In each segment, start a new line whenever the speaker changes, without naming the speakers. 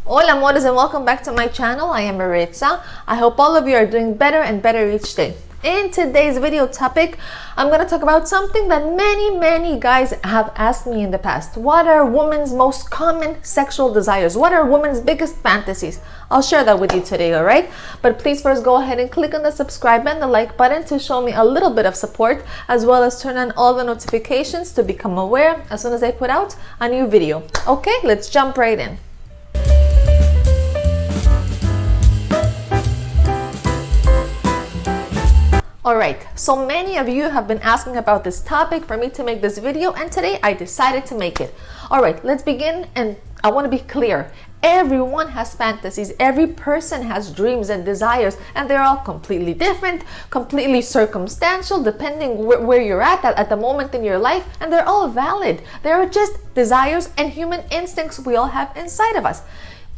Hola amores, and welcome back to my channel. I am Maritza. I hope all of you are doing better and better each day. In today's video topic, I'm going to talk about something that many guys have asked me in the past. What are women's most common sexual desires? What are women's biggest fantasies? I'll share that with you today, alright? But please first go ahead and click on the subscribe and the like button to show me a little bit of support, as well as turn on all the notifications to become aware as soon as I put out a new video. Okay, let's jump right in. Alright, so many of you have been asking about this topic for me to make this video, and today I decided to make it. Alright, let's begin, and I want to be clear. Everyone has fantasies, every person has dreams and desires, and they're all completely different, completely circumstantial, depending where you're at the moment in your life, and they're all valid. They're just desires and human instincts we all have inside of us.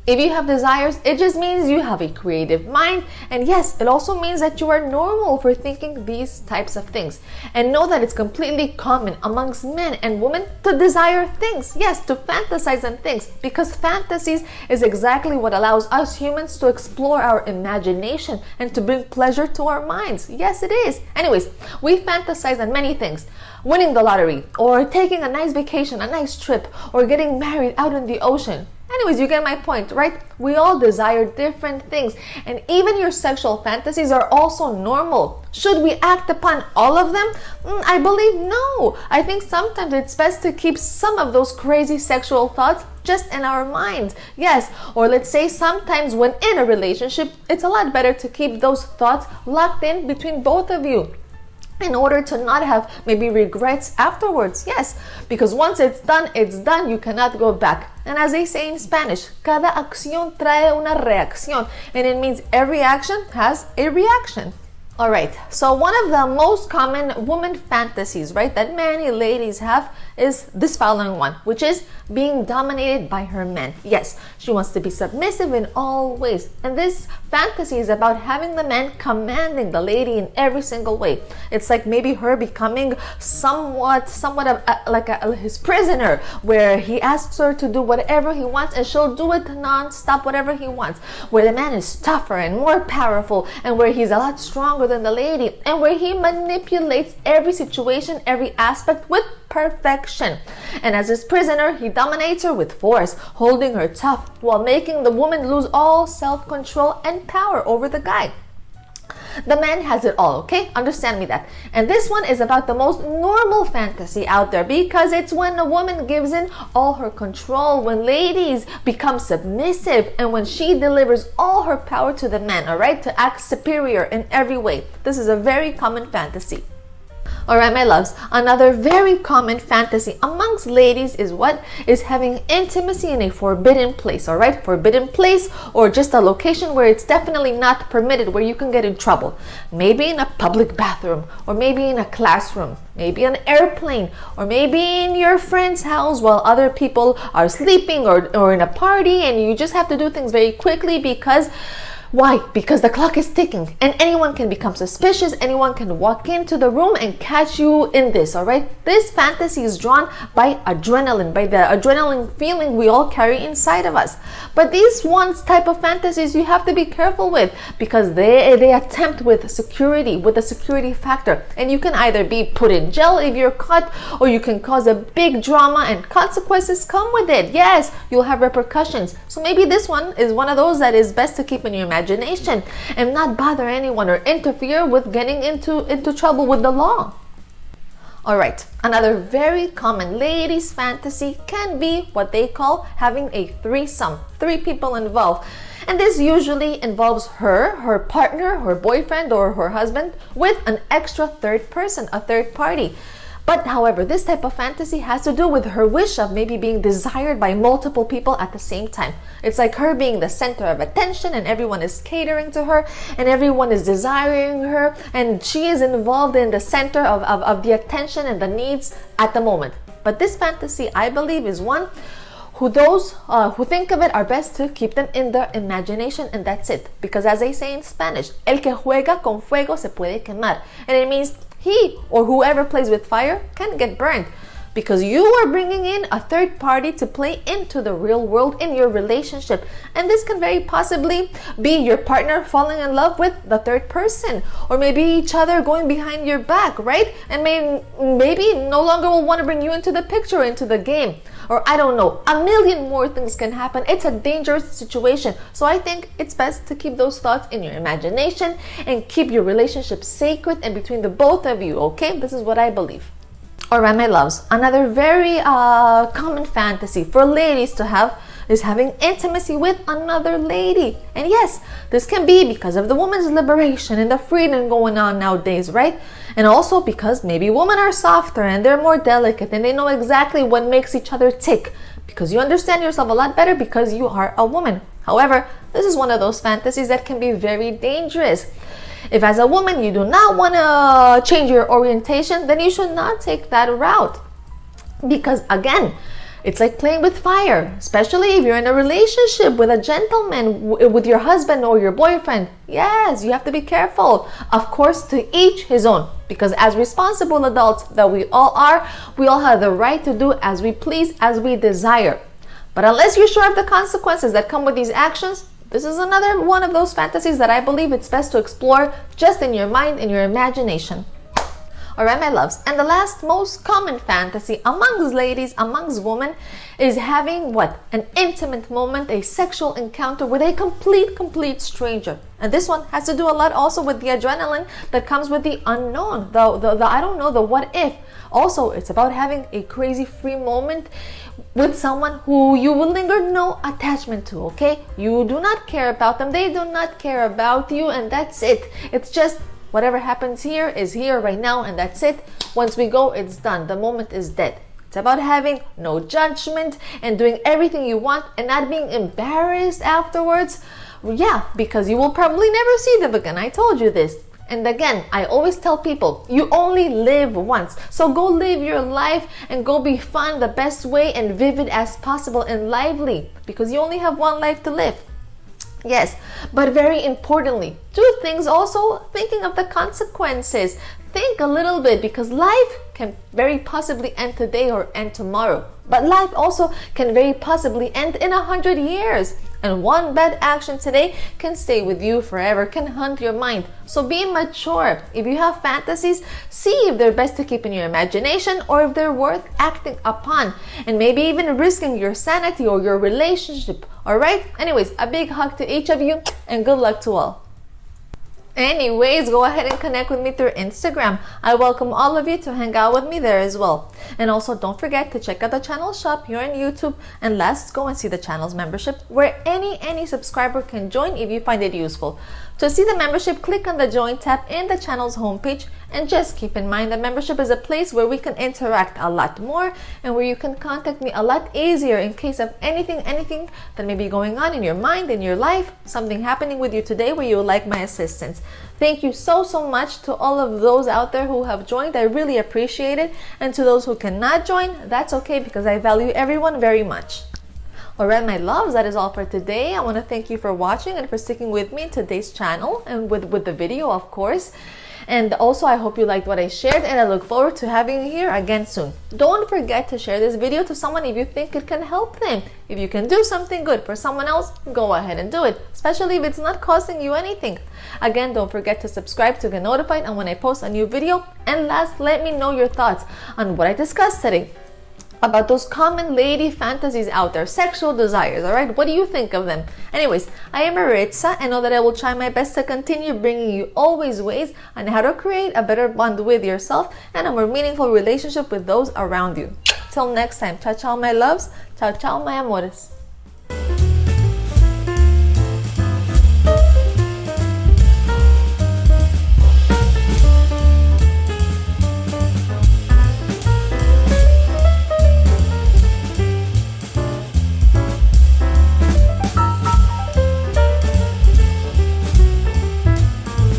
If you have desires, it just means you have a creative mind. And yes, it also means that you are normal for thinking these types of things. And know that it's completely common amongst men and women to desire things. Yes, to fantasize on things. Because fantasies is exactly what allows us humans to explore our imagination and to bring pleasure to our minds. Yes, it is. Anyways, we fantasize on many things. Winning the lottery, or taking a nice vacation, a nice trip, or getting married out in the ocean. Anyways, you get my point, right? We all desire different things, and even your sexual fantasies are also normal. Should we act upon all of them? I believe no. I think sometimes it's best to keep some of those crazy sexual thoughts just in our minds. Yes, or let's say sometimes when in a relationship, it's a lot better to keep those thoughts locked in between both of you, in order to not have maybe regrets afterwards. Yes, because once it's done, you cannot go back. And as they say in Spanish, cada acción trae una reacción, and it means every action has a reaction. Alright, so one of the most common woman fantasies, right, that many ladies have is this following one, which is being dominated by her man. Yes, she wants to be submissive in all ways. And this fantasy is about having the man commanding the lady in every single way. It's like maybe her becoming somewhat of his prisoner, where he asks her to do whatever he wants and she'll do it non-stop, whatever he wants. Where the man is tougher and more powerful, and where he's a lot stronger than the lady, and where he manipulates every situation, every aspect with perfection. And as his prisoner, he dominates her with force, holding her tough while making the woman lose all self-control and power over the guy. The man has it all, okay? Understand me that. And this one is about the most normal fantasy out there, because it's when a woman gives in all her control, when ladies become submissive, and when she delivers all her power to the man, all right? To act superior in every way. This is a very common fantasy. Alright, my loves, another very common fantasy amongst ladies is what? Is having intimacy in a forbidden place, alright? Forbidden place, or just a location where it's definitely not permitted, where you can get in trouble. Maybe in a public bathroom, or maybe in a classroom, maybe an airplane, or maybe in your friend's house while other people are sleeping, or in a party, and you just have to do things very quickly because why? Because the clock is ticking, and anyone can become suspicious. Anyone can walk into the room and catch you in this, all right? This fantasy is drawn by adrenaline, by the adrenaline feeling we all carry inside of us. But these type of fantasies you have to be careful with, because they attempt with security, with a security factor. And you can either be put in jail if you're caught, or you can cause a big drama and consequences come with it. Yes, you'll have repercussions. So maybe this one is one of those that is best to keep in your imagination and not bother anyone or interfere with getting into trouble with the law. Alright, another very common ladies' fantasy can be what they call having a threesome, 3 people involved. And this usually involves her partner, her boyfriend, or her husband with an extra third person, a third party. But however, this type of fantasy has to do with her wish of maybe being desired by multiple people at the same time. It's like her being the center of attention, and everyone is catering to her, and everyone is desiring her, and she is involved in the center of the attention and the needs at the moment. But this fantasy, I believe, is one who those who think of it are best to keep them in their imagination, and that's it. Because as they say in Spanish, el que juega con fuego se puede quemar. And it means he or whoever plays with fire can get burned. because you are bringing in a third party to play into the real world in your relationship. And this can very possibly be your partner falling in love with the third person, or maybe each other going behind your back, right? And maybe no longer will want to bring you into the picture, into the game, or I don't know, a million more things can happen. It's a dangerous situation. So I think it's best to keep those thoughts in your imagination and keep your relationship sacred and between the both of you, okay? This is what I believe. Alright, my loves, another very common fantasy for ladies to have is having intimacy with another lady. And yes, this can be because of the woman's liberation and the freedom going on nowadays, right? And also because maybe women are softer and they're more delicate and they know exactly what makes each other tick, because you understand yourself a lot better because you are a woman. However, this is one of those fantasies that can be very dangerous. If as a woman you do not want to change your orientation, then you should not take that route. Because again, it's like playing with fire, especially if you're in a relationship with a gentleman, with your husband or your boyfriend. Yes, you have to be careful. Of course, to each his own, because as responsible adults that we all are, we all have the right to do as we please, as we desire. But unless you're sure of the consequences that come with these actions, this is another one of those fantasies that I believe it's best to explore just in your mind, in your imagination. Alright, my loves, and the last most common fantasy amongst ladies, amongst women, is having what? An intimate moment, a sexual encounter with a complete stranger. And this one has to do a lot also with the adrenaline that comes with the unknown, the I don't know, the what if. Also, it's about having a crazy free moment with someone who you will linger no attachment to, okay? You do not care about them, they do not care about you, and that's it. It's just whatever happens here is here right now, and that's it. Once we go, it's done. The moment is dead. It's about having no judgment and doing everything you want and not being embarrassed afterwards. Yeah, because you will probably never see them again. I told you this. And again, I always tell people, you only live once. So go live your life and go be fun the best way and vivid as possible and lively, because you only have one life to live. Yes, but very importantly, do things also thinking of the consequences. Think a little bit, because life can very possibly end today or end tomorrow. But life also can very possibly end in 100 years. And one bad action today can stay with you forever, can haunt your mind. So be mature. If you have fantasies, see if they're best to keep in your imagination or if they're worth acting upon, and maybe even risking your sanity or your relationship. Alright? Anyways, a big hug to each of you and good luck to all. Anyways, go ahead and connect with me through Instagram. I welcome all of you to hang out with me there as well. And also don't forget to check out the channel shop here on YouTube. And last, go and see the channel's membership, where any subscriber can join if you find it useful. To see the membership, click on the join tab in the channel's homepage. And just keep in mind that membership is a place where we can interact a lot more and where you can contact me a lot easier in case of anything that may be going on in your mind, in your life, something happening with you today where you would like my assistance. Thank you so much to all of those out there who have joined. I really appreciate it. And to those who cannot join, that's okay, because I value everyone very much. Alright, my loves, that is all for today. I want to thank you for watching and for sticking with me in today's channel and with the video, of course. And also, I hope you liked what I shared, and I look forward to having you here again soon. Don't forget to share this video to someone if you think it can help them. If you can do something good for someone else, go ahead and do it, especially if it's not costing you anything. Again, don't forget to subscribe to get notified on when I post a new video. And last, let me know your thoughts on what I discussed today, about those common lady fantasies out there, sexual desires. Alright, what do you think of them? Anyways, I am Maritza, and know that I will try my best to continue bringing you always ways on how to create a better bond with yourself and a more meaningful relationship with those around you. Till next time, ciao ciao my loves, ciao ciao my amores.